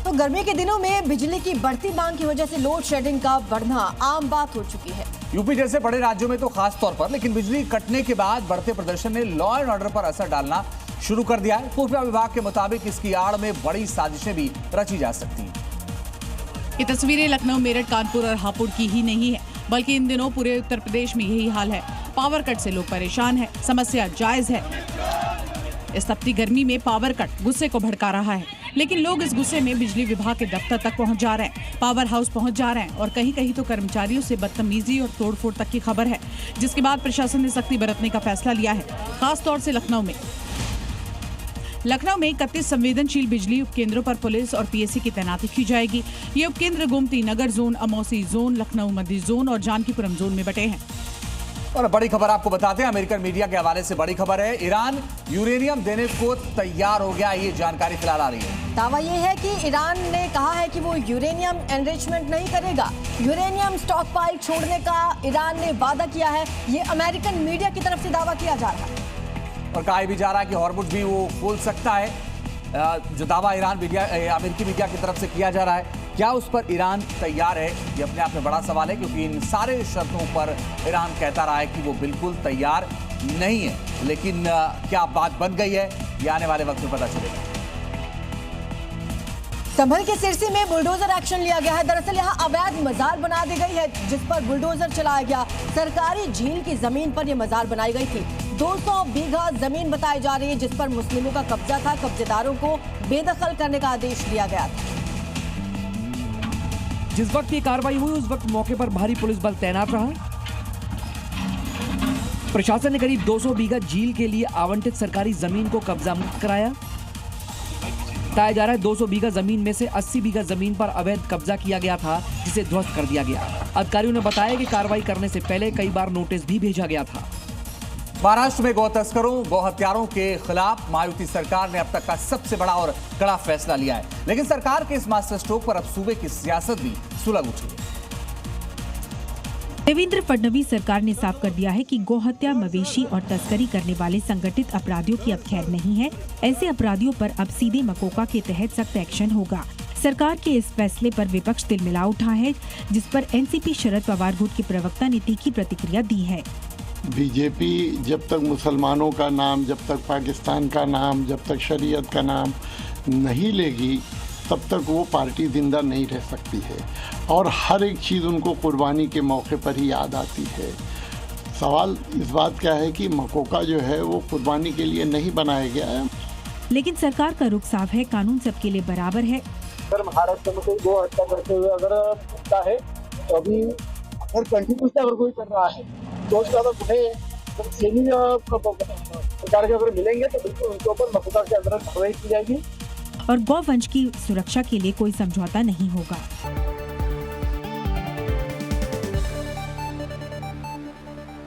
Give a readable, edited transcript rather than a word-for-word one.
तो गर्मी के दिनों में बिजली की बढ़ती मांग की वजह से लोड शेडिंग का बढ़ना आम बात हो चुकी है। यूपी जैसे बड़े राज्यों में तो खास तौर पर, लेकिन बिजली कटने के बाद बढ़ते प्रदर्शन ने लॉ एंड ऑर्डर पर असर डालना शुरू कर दिया है। खुफिया विभाग के मुताबिक इसकी आड़ में बड़ी साजिशें भी रची जा सकती हैं। ये तस्वीरें लखनऊ, मेरठ, कानपुर और हापुड़ की ही नहीं है, बल्कि इन दिनों पूरे उत्तर प्रदेश में यही हाल है। पावर कट से लोग परेशान हैं, समस्या जायज है। इस तपती गर्मी में पावर कट गुस्से को भड़का रहा है, लेकिन लोग इस गुस्से में बिजली विभाग के दफ्तर तक पहुंच जा रहे हैं, पावर हाउस पहुंच जा रहे हैं और कहीं कहीं तो कर्मचारियों से बदतमीजी और तोड़फोड़ तक की खबर है, जिसके बाद प्रशासन ने सख्ती बरतने का फैसला लिया है। खास तौर से लखनऊ में 31 संवेदनशील बिजली उपकेंद्रों पर पुलिस और पीएससी की तैनाती की जाएगी। ये उपकेंद्र गोमती नगर जोन, अमौसी जोन, लखनऊ मध्य जोन और जानकीपुरम जोन में बटे हैं। और बड़ी खबर आपको बताते हैं, अमेरिकन मीडिया के हवाले से बड़ी खबर है, ईरान यूरेनियम देने को तैयार हो गया। ये जानकारी फिलहाल आ रही है। दावा ये है कि ईरान ने कहा है कि वो यूरेनियम एनरिचमेंट नहीं करेगा। यूरेनियम स्टॉक पाइल छोड़ने का ईरान ने वादा किया है। ये अमेरिकन मीडिया की तरफ से दावा किया जा रहा है और कहा भी जा रहा है कि हॉर्मुज भी वो खोल सकता है। जो दावा अमेरिकी मीडिया की तरफ से किया जा रहा है, क्या उस पर ईरान तैयार है, ये अपने आप में बड़ा सवाल है, क्योंकि इन सारे शर्तों पर ईरान कहता रहा है कि वो बिल्कुल तैयार नहीं है। लेकिन क्या बात बन गई है, ये आने वाले वक्त में पता चलेगा। संभल के सिरसी में बुलडोजर एक्शन लिया गया है। दरअसल यहाँ अवैध मजार बना दी गई है, जिस पर बुलडोजर चलाया गया। सरकारी झील की जमीन पर यह मजार बनाई गई थी। 200 बीघा जमीन बताई जा रही है, जिस पर मुस्लिमों का कब्जा था। कब्जेदारों को बेदखल करने का आदेश दिया गया था। जिस वक्त ये कार्रवाई हुई, उस वक्त मौके पर भारी पुलिस बल तैनात रहा। प्रशासन ने करीब 200 बीघा झील के लिए आवंटित सरकारी जमीन को कब्जा मुक्त कराया। बताया जा रहा है 200 बीघा जमीन में से 80 बीघा जमीन पर अवैध कब्जा किया गया था, जिसे ध्वस्त कर दिया गया। अधिकारियों ने बताया कि कार्रवाई करने से पहले कई बार नोटिस भी भेजा गया था। महाराष्ट्र में गौ तस्करों, गौ हत्यारों के खिलाफ मायावती सरकार ने अब तक का सबसे बड़ा और कड़ा फैसला लिया है। लेकिन सरकार के इस मास्टर स्ट्रोक पर अब सूबे की सियासत भी सुलग उठी है। देवेंद्र फडणवीस सरकार ने साफ कर दिया है कि गोहत्या, मवेशी और तस्करी करने वाले संगठित अपराधियों की अब खैर नहीं है। ऐसे अपराधियों पर अब सीधे मकोका के तहत सख्त एक्शन होगा। सरकार के इस फैसले पर विपक्ष तिलमिला उठा है, जिस पर एनसीपी शरद पवार गुट के प्रवक्ता ने तीखी प्रतिक्रिया दी है। बीजेपी जब तक मुसलमानों का नाम, जब तक पाकिस्तान का नाम, जब तक शरीयत का नाम नहीं लेगी, तब तक वो पार्टी जिंदा नहीं रह सकती है। और हर एक चीज़ उनको कुर्बानी के मौके पर ही याद आती है। सवाल इस बात का है कि मकोका जो है वो कुर्बानी के लिए नहीं बनाया गया है। लेकिन सरकार का रुख साफ है, कानून सबके लिए बराबर है। अगर महाराष्ट्र में कोई गो हत्या करते हुए अगर मिलता है, तो अभी अगर कंटिन्यूसली अगर कोई कर रहा है तो उसका तो गुने सेमी सरकार के अगर मिलेंगे तो बिल्कुल उनके ऊपर मकोका के अंदर कार्रवाई की जाएगी और गौ वंश की सुरक्षा के लिए कोई समझौता नहीं होगा।